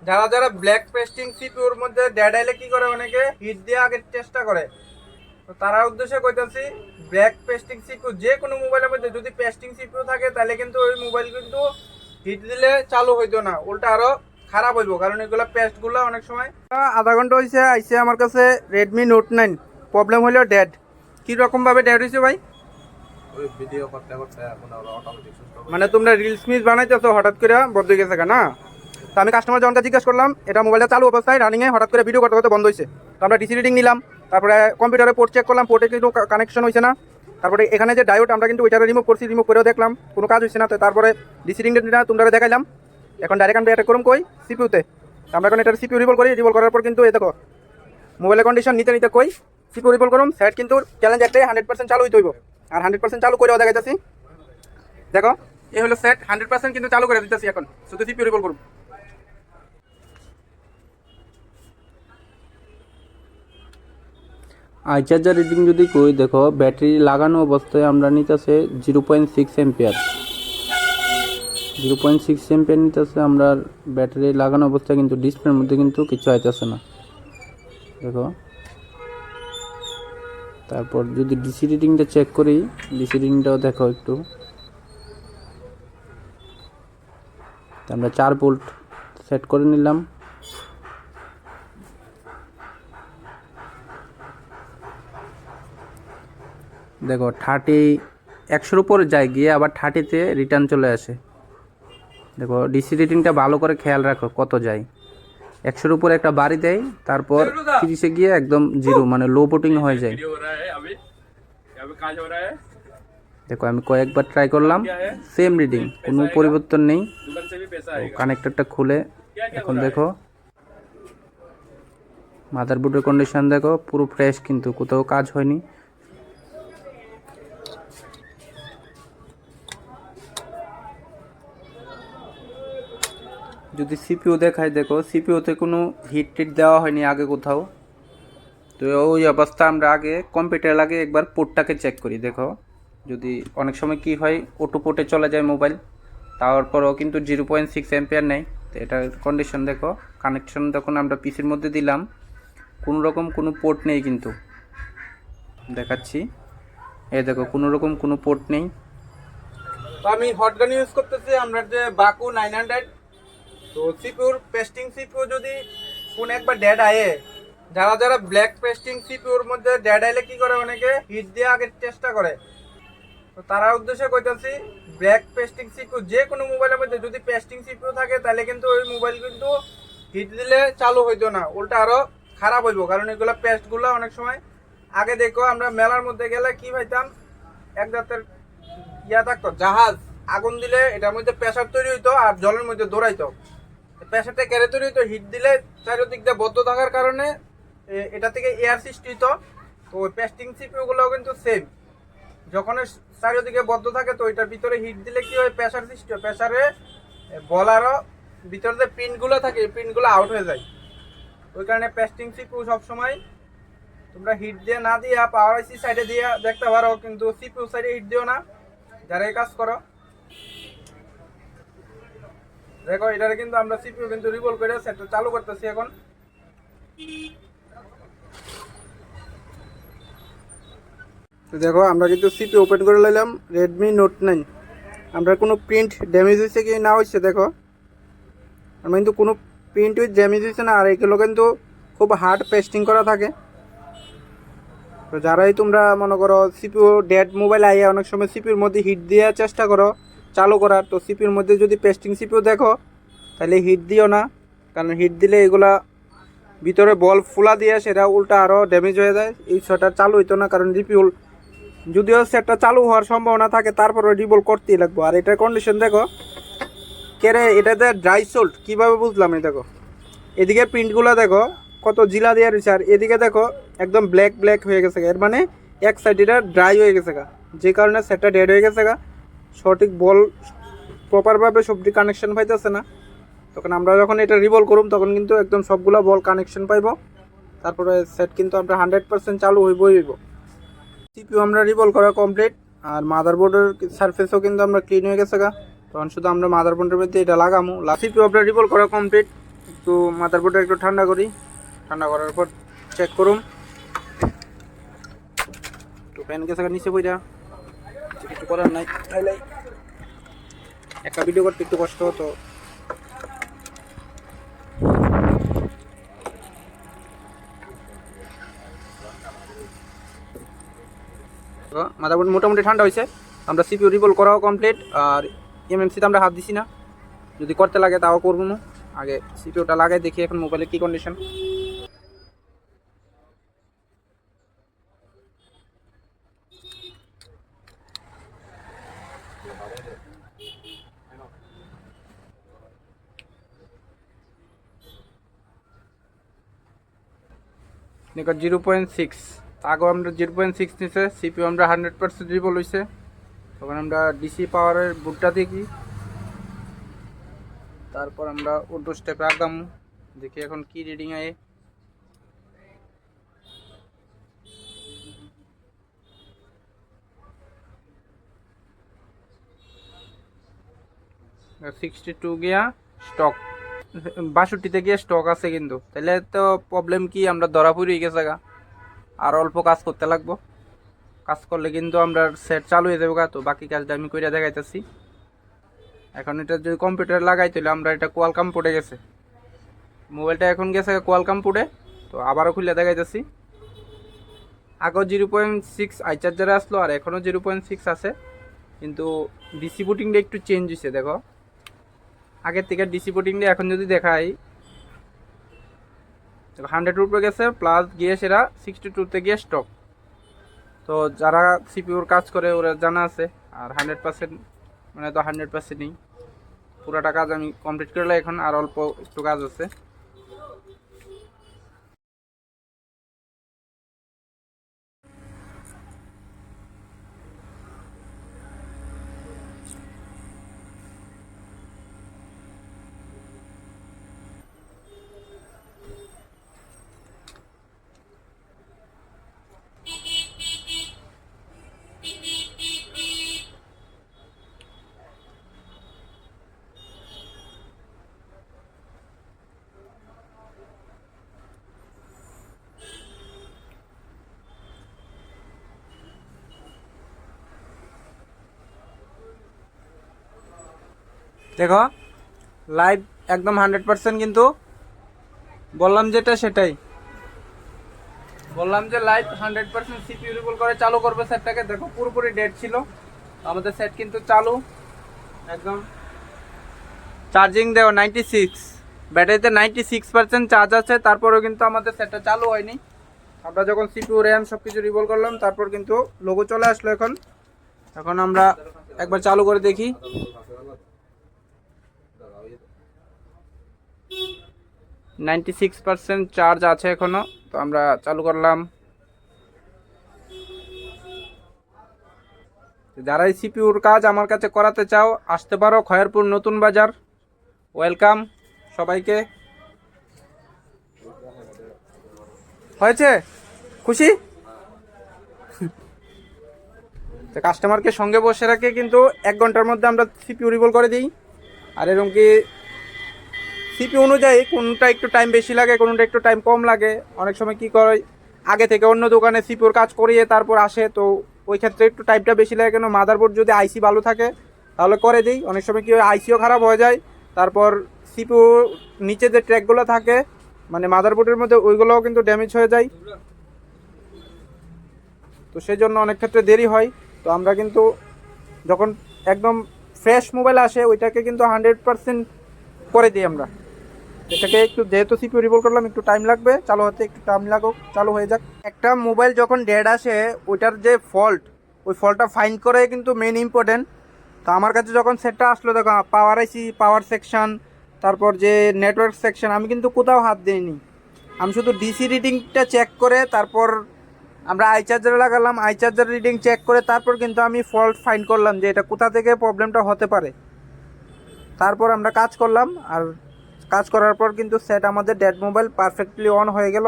যারা যারা black pasting সিপিউর মধ্যে ড্যাড আইলে কি করে অনেকে হিট দিয়ে আগে চেষ্টা করে, তো তার উদ্দেশ্যে কইতাছি ব্ল্যাক পেস্টিং সিপিউ যে কোনো মোবাইলের মধ্যে যদি পেস্টিং সিপিউ থাকে তাহলে কিন্তু ওই মোবাইল কিন্তু হিট দিলে চালু হইতো না, উল্টা আরো খারাপ হইব। কারণ এগুলো পেস্টগুলো অনেক সময় আধা ঘন্টা হয়েছে আইসে আমার কাছে রেডমি নোট 9 প্রবলেম হলো ড্যাড। কীরকম ভাবে ড্যাড হয়েছে ভাই? ওই ভিডিও করতে করতে এখন আর অটোমেটিক সুস্থ মানে তোমরা রিলস মিস বানাইতেছো হঠাৎ করে বন্ধ হয়ে গেছে না? তো আমি কাস্টমার জনকে জিজ্ঞেস করলাম, এটা মোবাইলটা চালু অবস্থায় রানিংয়ে হঠাৎ করে ভিডিও করতে করতে বন্ধ হয়েছে। তো আমরা ডিসি রিডিং নিলাম, তারপরে কম্পিউটারে পোর্ট চেক করলাম, পোর্টে কিন্তু কানেকশন হয়েছে না। তারপরে এখানে যে ডায়োড আমরা কিন্তু ওইটা রিমুভ করছি, রিমুভ করেও দেখলাম কোনো কাজ হয়েছে না। তো তারপরে ডিসি রিডিংটা তোমরা দেখাইলাম। এখন ডাইরেক্ট আমরা এটা করুম কই সিপিউতে। আমরা এখন এটা সিপিউ রিভল করি, রিভল করার পর কিন্তু এই দেখো মোবাইলের কন্ডিশন নিতে নিতে কই সিপিউ রিভল করুম। সেট কিন্তু চ্যালেঞ্জ একটাই 100% চালু হইতে হইব, আর 100% চালু করেও দেখাইতেছি। দেখো এই হলো সেট 100% কিন্তু চালু করে দিতেছি। এখন শুধু সিপিউ রিভল করুম। আই চার্জার রিডিং যদি কই দেখো, ব্যাটারি লাগানো অবস্থায় আমরা নিতেছে 0.6 এম্পিয়ার। 0.6 এম্পিয়ার নিতেছে আমরা ব্যাটারি লাগানো অবস্থায়, কিন্তু ডিসপ্লের মধ্যে কিন্তু কিছু আইতেছে না দেখো। তারপর যদি ডিসি রিডিংটা চেক করি, ডিসি রিডিংটাও দেখো একটু। আমরা 4 ভোল্ট সেট করে নিলাম। দেখো 100-এর উপরে যায়, গিয়ে আবার 30-তে রিটার্ন চলে আসে। দেখো ডিসি রিডিংটা ভালো করে খেয়াল রাখো কত যায়। 100-এর উপরে একটা বাড়ি দেয়, তারপর 30-এ গিয়ে একদম জিরো, মানে লো বুটিং হয়ে যায়। দেখো আমি কয়েকবার ট্রাই করলাম, সেম রিডিং, কোনো পরিবর্তন নেই। কানেক্টরটা খুলে এখন দেখো মাদারবোর্ডের কন্ডিশন দেখো, পুরো ফ্রেশ, কিন্তু কোথাও কাজ হয়নি। যদি সিপিইউ দেখায়, দেখো সিপিইউতে কোনো হিট টিট দেওয়া হয়নি আগে কোথাও। তো ওই অবস্থা আমরা আগে কম্পিউটার লাগে একবার পোর্টটাকে চেক করি। দেখো যদি অনেক সময় কি হয়, অটো পোর্টে চলে যায় মোবাইল, তারপরও কিন্তু 0.6 এম্পিয়ার নেই। তো এটার কন্ডিশন দেখো। কানেকশন যখন আমরা পিসির মধ্যে দিলাম, কোনো রকম কোনো পোর্ট নেই, কিন্তু দেখাচ্ছি এই দেখো কোনো রকম কোনো পোর্ট নেই। তো আমি হটগান ইউজ করতেছি আমরা যে বাকু 900। তো সিপিউর পেস্টিং সিপিউ যদি ফোন একবার ড্যাড আয়ে, যারা যারা ব্ল্যাক পেস্টিং সিপিউর মধ্যে ড্যাড আইলে কি করে অনেকে হিট দিয়ে আগে চেষ্টা করে, তো তারা উদ্দেশ্যে কইতাছি ব্ল্যাক পেস্টিং সিপিউ যে কোনো মোবাইলের মধ্যে যদি পেস্টিং সিপিউ থাকে তাহলে কিন্তু ওই মোবাইল কিন্তু হিট দিলে চালু হইতো না, উল্টা আরো খারাপ হইব। কারণ এগুলো পেস্টগুলো অনেক সময় আগে দেখো আমরা মেলার মধ্যে গেলে কি পাইতাম, এক জাতের ইয়া থাকতো জাহাজ, আগুন দিলে এটার মধ্যে প্রেসার তৈরি হইতো আর জলের মধ্যে দৌড়াইতো। প্রেসারটা কেড়ে তৈরি হইতো, হিট দিলে চারিদিক দিয়ে বদ্ধ থাকার কারণে এটা থেকে এয়ার সৃষ্টি হইতো। তো ওই পেস্টিং সিপিউগুলোও কিন্তু সেম, যখন চারিদিকে বদ্ধ থাকে তো এটার ভিতরে হিট দিলে কি হয়, প্রেসার সৃষ্টি হয়। প্রেসারে বলারও ভিতরে যে পিনগুলো থাকে এই পিনগুলো আউট হয়ে যায়। ওই কারণে পেস্টিং সিপিউ সবসময় তোমরা হিট দিয়ে না দিয়ে পাওয়ার আইসি সাইডে দিয়ে দেখতে পারো, কিন্তু সিপিউ সাইডে হিট দিও না যারা এই কাজ করো। দেখো এটারে কিন্তু আমরা সিপিইউ কিন্তু রিভলভ করে সেটটা চালু করতেছি এখন। তো দেখো আমরা কিন্তু সিপিইউ ওপেন করে নিলাম রেডমি নোট 9। আমরা কোনো প্রিন্ট ড্যামেজ হয়েছে কি না হয়েছে দেখো, আমরা কিন্তু কোনো প্রিন্ট ড্যামেজ হয়েছে না। আর এগুলো কিন্তু খুব হার্ড পেস্টিং করা থাকে। তো যারাই তোমরা মনে করো সিপিইউ ডেড মোবাইল আইয়া অনেক সময় সিপিইউর মধ্যে হিট দেওয়ার চেষ্টা করো চালু করার, তো সিপিইউর মধ্যে যদি পেস্টিং সিপিইউ দেখো তাহলে হিট দিও না। কারণ হিট দিলে এগুলা ভিতরে বল ফুলা দিয়ে সেটা উল্টা আরও ড্যামেজ হয়ে যায়, এই সেটটা চালু হইতো না। কারণ রিপিউল যদিও সেটটা চালু হওয়ার সম্ভাবনা থাকে তারপরে রিবল করতেই লাগবো। আর এটার কন্ডিশন দেখো কেরে, এটাতে ড্রাই সোল্ট কীভাবে বুঝলাম এই দেখো, এদিকে প্রিন্টগুলো দেখো কত জিলা দেওয়া রয়েছে, আর এদিকে দেখো একদম ব্ল্যাক ব্ল্যাক হয়ে গেছে। এর মানে এক সাইড এটা ড্রাই হয়ে গেছে গা, যে কারণে সেটটা ডেড হয়ে গেছে গা। সঠিক বল প্রপারভাবে সবটি কানেকশন পাইতেছে না। তখন আমরা যখন এটা রিভল করুম তখন কিন্তু একদম সবগুলা বল কানেকশন পাইব, তারপরে সেট কিন্তু আমরা 100% চালু হইব। সিপিইউ আমরা রিভল করা কমপ্লিট, আর মাদারবোর্ডের সারফেসও কিন্তু আমরা ক্লিন হয়ে গেছে গা। তখন শুধু আমরা মাদারবোর্ডের মধ্যে এটা লাগামো। সিপিইউ আমরা রিভল করা কমপ্লিট, একটু মাদারবোর্ডটা একটু ঠান্ডা করি, ঠান্ডা করার পর চেক করুম। একটু ফ্যান গেছে নিচে বইটা, কিছু করার নাই, তাইলে একটা ভিডিও করতে একটু কষ্ট হতো। মাদারবোর্ড মোটামুটি ঠান্ডা হয়েছে, আমরা সিপিইউ রিভলভ করাও কমপ্লিট। আর এমএমসিতে আমরা হাত দিছি না, যদি করতে লাগে তাও করবো না। আগে সিপিইউটা লাগাই দেখি এখন মোবাইলের কী কন্ডিশন। দেখো 0.6, আগেও আমরা 0.6 নিছে, সিপিইউ আমরা 100% রিভলভ হয়েছে। তখন আমরা ডিসি পাওয়ারের বুটটা দেখি, তারপর আমরা উল্টো স্টেপে আগাম দেখি এখন কি রিডিং আয়। $62 গিয়া স্টক, 62তে গিয়ে স্টক আছে কিন্তু। তাহলে তো প্রবলেম কি, আমরা ধরা পড়ে গেছে গা, আর অল্প কাজ করতে লাগবো। কাজ করলে কিন্তু আমরা সেট চালু হয়ে যাবো গা। তো বাকি কাজটা আমি কইরা দেখাইতেছি। এখন এটা যদি কম্পিউটার লাগাই তাহলে আমরা এটা কোয়ালকাম পোর্টে গেছে, মোবাইলটা এখন গেছে কোয়ালকাম পোর্টে। তো আবারও খুলে দেখাইতেছি। আগেও 0.6 আই চার্জারে আসলো, আর এখনও 0.6 আছে, কিন্তু ডিসি বুটিংটা একটু চেঞ্জ হয়েছে। দেখো আগের থেকে ডিসি বুটিংটা এখন যদি দেখাই 100 উপরে গেছে, প্লাস গিয়ে সেটা 62তে গিয়ে স্টক। তো যারা সিপিউর কাজ করে ওরা জানা আছে। আর 100% মানে তো 100% নেই, পুরোটা কাজ আমি কমপ্লিট করলে এখন আর অল্প একটু কাজ আছে। দেখো লাইভ একদম 100%, কিন্তু বললাম যেটা সেটাই বললাম যে লাইভ 100% সিপিইউ রিভলভ করে চালু করবে সেটটাকে। দেখো পুরোপুরি ডেড ছিল, আমাদের সেট কিন্তু চালু একদম। চার্জিং দেও 96, ব্যাটারিতে 96% চার্জ আছে, তারপরেও কিন্তু আমাদের সেটটা চালু হয়নি। আমরা যখন সিপিইউ র্যাম সব কিছু রিভলভ করলাম, তারপর কিন্তু লোগো চলে আসলো। এখন আমরা একবার চালু করে দেখি। 96% চার্জ আছে এখনো। তো আমরা চালু করলাম। যারা এই সিপিইউর কাজ আমার কাছে করাতে চাও আসতে পারো, খয়েরপুর নতুন বাজার। ওয়েলকাম সবাইকে। হয়েছে খুশি? কাস্টমারকে সঙ্গে বসে রাখে কিন্তু 1 ঘন্টার মধ্যে আমরা সিপিইউ রিভলভ করে দিই। আর এরকম কি সিপিইউ অনুযায়ী কোনটা একটু টাইম বেশি লাগে, কোনটা একটু টাইম কম লাগে। অনেক সময় কি করে আগে থেকে অন্য দোকানে সিপিইউর কাজ করিয়ে তারপর আসে, তো ওই ক্ষেত্রে একটু টাইমটা বেশি লাগে। কেন মাদারবোর্ড যদি আইসি ভালো থাকে তাহলে করে দিই। অনেক সময় কি আইসিও খারাপ হয়ে যায়, তারপর সিপিইউ নিচে যে ট্র্যাকগুলো থাকে মানে মাদারবোর্ডের মধ্যে ওইগুলোও কিন্তু ড্যামেজ হয়ে যায়। তো সেই জন্য অনেক ক্ষেত্রে দেরি হয়। তো আমরা কিন্তু যখন একদম ফ্রেশ মোবাইল আসে ওইটাকে কিন্তু 100% করে দিই আমরা। এটাকে একটু যেহেতু সিপিইউ রিভলভ করলাম একটু টাইম লাগবে, চালু হতে একটু টাইম লাগুক, চালু হয়ে যাক। একটা মোবাইল যখন ডেড আসে ওইটার যে ফল্ট, ওই ফল্টটা ফাইন্ড করে কিন্তু মেন ইম্পর্টেন্ট। তো আমার কাছে যখন সেটটা আসলো, দেখো পাওয়ার আইসি, পাওয়ার সেকশন, তারপর যে নেটওয়ার্ক সেকশন, আমি কিন্তু কোথাও হাত দিইনি। আমি শুধু ডিসি রিডিংটা চেক করে তারপর আমরা আই চার্জারে লাগালাম, আই চার্জার রিডিং চেক করে তারপর কিন্তু আমি ফল্ট ফাইন্ড করলাম যে এটা কোথা থেকে প্রবলেমটা হতে পারে। তারপর আমরা কাজ করলাম, আর কাজ করার পর কিন্তু সেট আমাদের ডেড মোবাইল পারফেক্টলি অন হয়ে গেল।